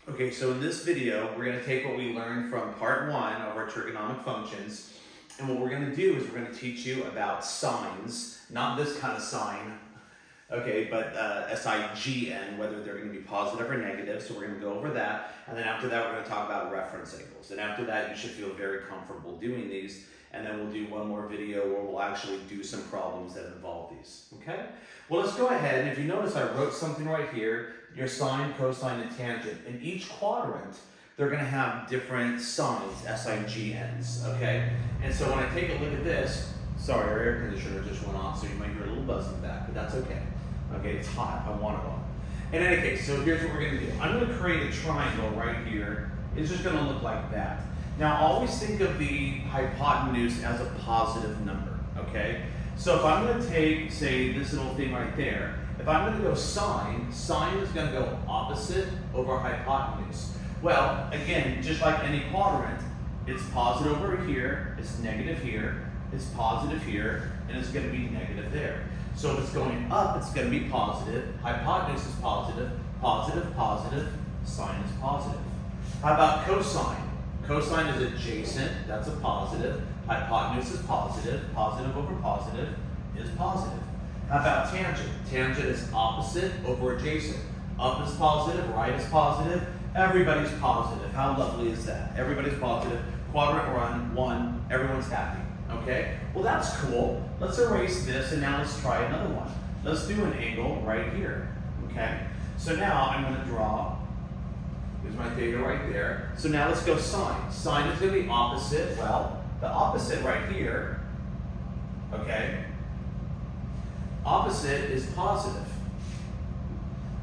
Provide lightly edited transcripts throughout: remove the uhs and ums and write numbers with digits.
Okay, so in this video, we're going to take what we learned from part one of our trigonomic functions, and what we're going to do is we're going to teach you about signs, not this kind of sign, okay, but S-I-G-N, whether they're going to be positive or negative, so we're going to go over that, and then after that, we're going to talk about reference angles, and after that, you should feel very comfortable doing these, and then we'll do one more video where we'll actually do some problems that involve these, okay? Well, let's go ahead, and if you notice, I wrote something right here, your sine, cosine, and tangent. In each quadrant, they're gonna have different signs, S-I-G-Ns, okay? And so when I take a look at this, sorry, our air conditioner just went on, so you might hear a little buzz in the back, but that's okay. Okay, it's hot, I want it on. In any case, so here's what we're gonna do. I'm gonna create a triangle right here. It's just gonna look like that. Now, always think of the hypotenuse as a positive number, okay? So if I'm gonna take, say, this little thing right there, if I'm gonna go sine is gonna go opposite over hypotenuse. Well, again, just like any quadrant, it's positive over here, it's negative here, it's positive here, and it's gonna be negative there. So if it's going up, it's gonna be positive, hypotenuse is positive, positive, positive, sine is positive. How about cosine? Cosine is adjacent, that's a positive. Hypotenuse is positive, positive over positive is positive. How about tangent? Tangent is opposite over adjacent. Up is positive, right is positive, everybody's positive. How lovely is that? Everybody's positive, quadrant run, one, everyone's happy, okay? Well, that's cool. Let's erase this and now let's try another one. Let's do an angle right here, okay? So now I'm gonna draw, here's my theta right there. So now let's go sine. Sine is gonna be opposite, well, the opposite right here, okay? Opposite is positive.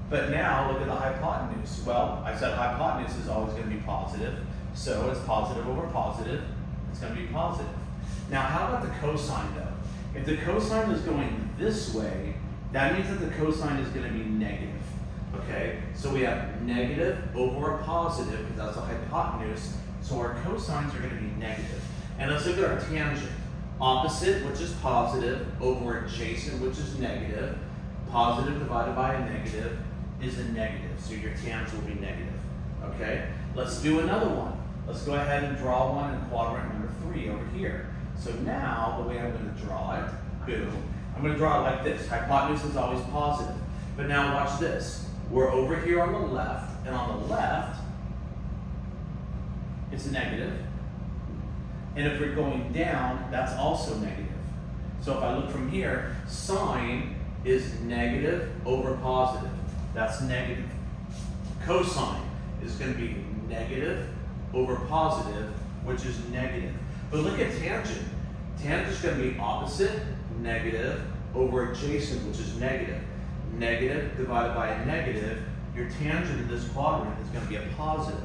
But now look at the hypotenuse. Well, I said hypotenuse is always going to be positive, so it's positive over positive, it's going to be positive. Now how about the cosine though? If the cosine is going this way, that means that the cosine is going to be negative. Okay, so we have negative over a positive, because that's a hypotenuse, so our cosines are going to be negative. And let's look at our tangent. Opposite, which is positive, over adjacent, which is negative. Positive divided by a negative is a negative, so your tangent will be negative, okay? Let's do another one. Let's go ahead and draw one in quadrant number 3 over here. So now, the way I'm gonna draw it, boom, I'm gonna draw it like this. Hypotenuse is always positive. But now watch this. We're over here on the left, and on the left, it's a negative. And if we're going down, that's also negative. So if I look from here, sine is negative over positive. That's negative. Cosine is going to be negative over positive, which is negative. But look at tangent. Tangent is going to be opposite, negative, over adjacent, which is negative. Negative divided by a negative, your tangent in this quadrant is going to be a positive.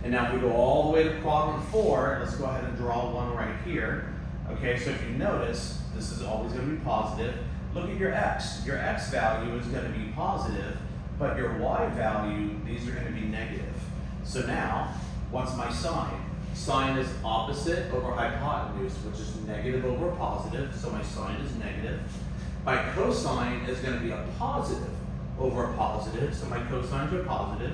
And now if we go all the way to quadrant 4, let's go ahead and draw one right here. Okay, so if you notice, this is always going to be positive. Look at your x. Your x value is going to be positive, but your y value, these are going to be negative. So now, what's my sine? Sine is opposite over hypotenuse, which is negative over positive, so my sine is negative. My cosine is going to be a positive over a positive, so my cosines are positive.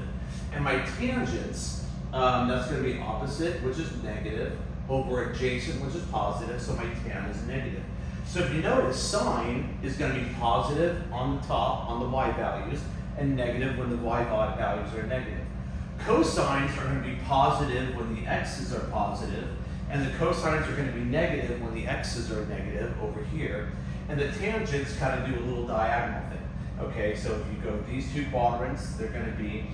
And my tangents, that's going to be opposite, which is negative, over adjacent, which is positive, so my tan is negative. So if you notice, sine is going to be positive on the top, on the y values, and negative when the y values are negative. Cosines are going to be positive when the x's are positive, and the cosines are going to be negative when the x's are negative over here. And the tangents kind of do a little diagonal thing. Okay, so if you go these two quadrants, they're going to be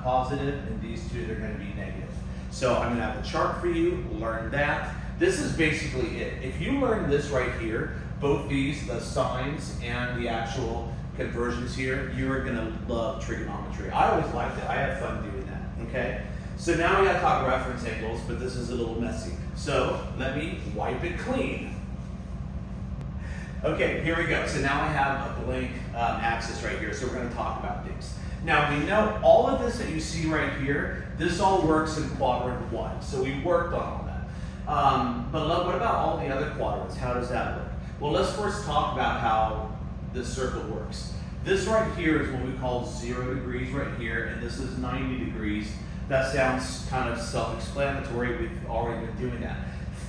positive, and these two, they're going to be negative. So I'm going to have a chart for you, learn that. This is basically it. If you learn this right here, both these, the sines and the actual conversions here, you're going to love trigonometry. I always liked it. I had fun doing that, okay? So now we got to talk reference angles, but this is a little messy. So let me wipe it clean. Okay, here we go. So now I have a blank axis right here, so we're going to talk about things. Now we know all of this that you see right here, this all works in quadrant 1. So we worked on all that. But look, what about all the other quadrants? How does that work? Well, let's first talk about how this circle works. This right here is what we call 0 degrees right here, and this is 90 degrees. That sounds kind of self-explanatory. We've already been doing that.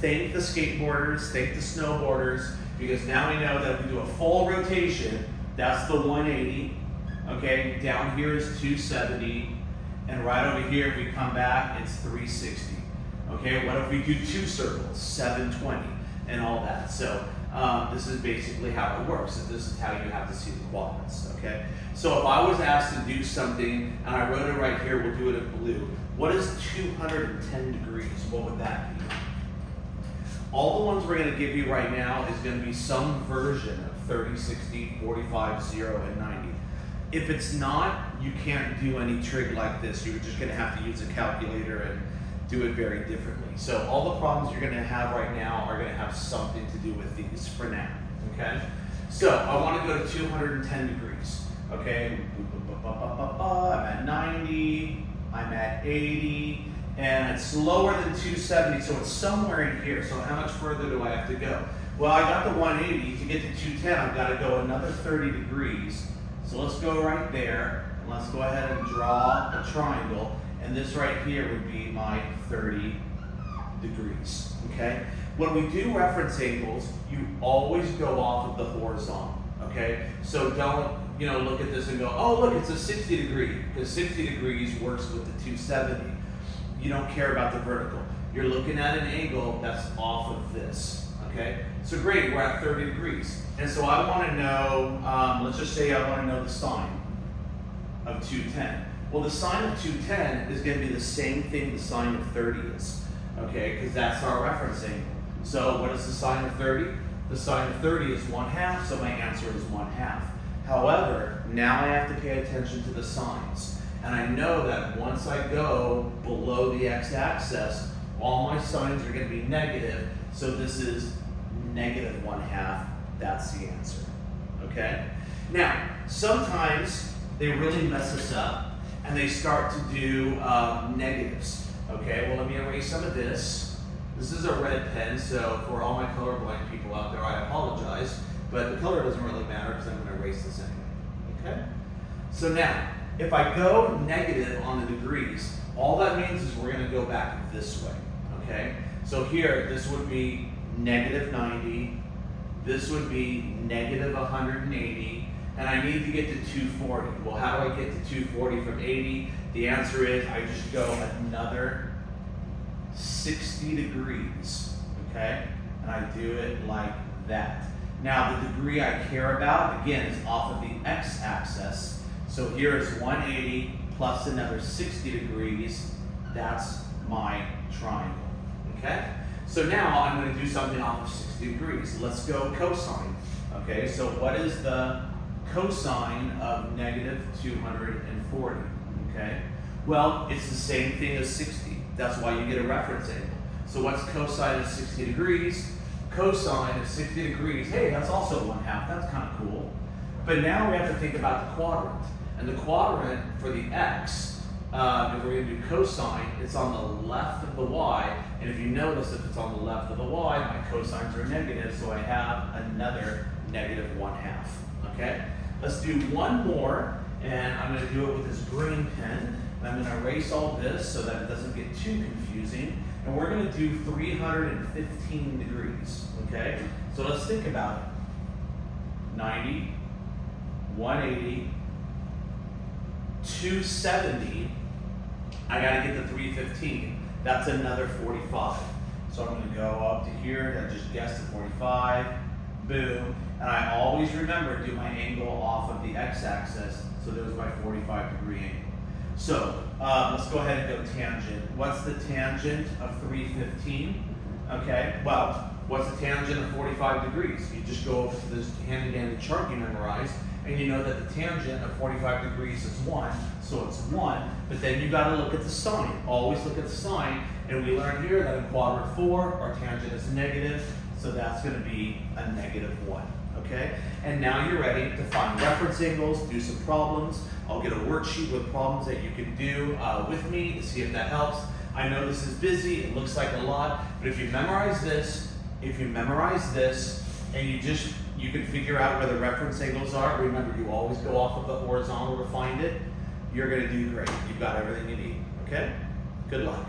Thank the skateboarders, thank the snowboarders, because now we know that if we do a full rotation, that's the 180. Okay, down here is 270, and right over here, if we come back, it's 360. Okay, what if we do 2 circles, 720, and all that? So this is basically how it works, and this is how you have to see the quadrants, okay? So if I was asked to do something, and I wrote it right here, we'll do it in blue. What is 210 degrees? What would that be? All the ones we're gonna give you right now is gonna be some version of 30, 60, 45, 0, and 90. If it's not, you can't do any trig like this. You're just gonna have to use a calculator and do it very differently. So all the problems you're gonna have right now are gonna have something to do with these for now, okay? So I wanna go to 210 degrees, okay? I'm at 90, I'm at 80, and it's lower than 270, so it's somewhere in here. So how much further do I have to go? Well, I got the 180. To get to 210, I've gotta go another 30 degrees. So let's go right there, and let's go ahead and draw a triangle, and this right here would be my 30 degrees, okay? When we do reference angles, you always go off of the horizontal, okay? So don't, look at this and go, oh, look, it's a 60 degree, because 60 degrees works with the 270. You don't care about the vertical. You're looking at an angle that's off of this, okay? So great, we're at 30 degrees. And so I wanna know, let's just say I wanna know the sine of 210. Well, the sine of 210 is gonna be the same thing the sine of 30 is, okay? Because that's our reference angle. So what is the sine of 30? The sine of 30 is 1/2, so my answer is 1/2. However, now I have to pay attention to the sines. And I know that once I go below the x-axis, all my sines are gonna be negative, so this is negative 1/2, that's the answer, okay? Now, sometimes they really mess us up and they start to do negatives, okay? Well, let me erase some of this. This is a red pen, so for all my colorblind people out there, I apologize, but the color doesn't really matter because I'm gonna erase this anyway, okay? So now, if I go negative on the degrees, all that means is we're gonna go back this way, okay? So here, this would be negative 90, this would be negative 180, and I need to get to 240. Well, how do I get to 240 from 80? The answer is I just go another 60 degrees, okay? And I do it like that. Now, the degree I care about, again, is off of the x-axis. So here is 180 plus another 60 degrees. That's my triangle, okay? So now I'm going to do something off of 60 degrees. Let's go cosine, okay? So what is the cosine of negative 240, okay? Well, it's the same thing as 60. That's why you get a reference angle. So what's cosine of 60 degrees? Cosine of 60 degrees, hey, that's also 1/2. That's kind of cool. But now we have to think about the quadrant. And the quadrant for the x, if we're going to do cosine, it's on the left of the y. And if you notice, if it's on the left of the y, my cosines are negative, so I have another negative 1/2. Okay? Let's do one more, and I'm going to do it with this green pen. And I'm going to erase all this so that it doesn't get too confusing. And we're going to do 315 degrees. Okay? So let's think about it. 90, 180, 270, I gotta get to 315. That's another 45. So I'm gonna go up to here, I just guessed at 45, boom. And I always remember do my angle off of the x-axis, so there's my 45 degree angle. So let's go ahead and go tangent. What's the tangent of 315? Okay, well, what's the tangent of 45 degrees? You just go over to this handy-dandy chart you memorized, and you know that the tangent of 45 degrees is 1, so it's 1, but then you gotta look at the sine. Always look at the sine, and we learned here that in quadrant 4, our tangent is negative, so that's gonna be a negative 1, okay? And now you're ready to find reference angles, do some problems. I'll get a worksheet with problems that you can do with me to see if that helps. I know this is busy, it looks like a lot, but if you memorize this, and you just, You can figure out where the reference angles are. Remember, you always go off of the horizontal to find it. You're going to do great. You've got everything you need. Okay? Good luck.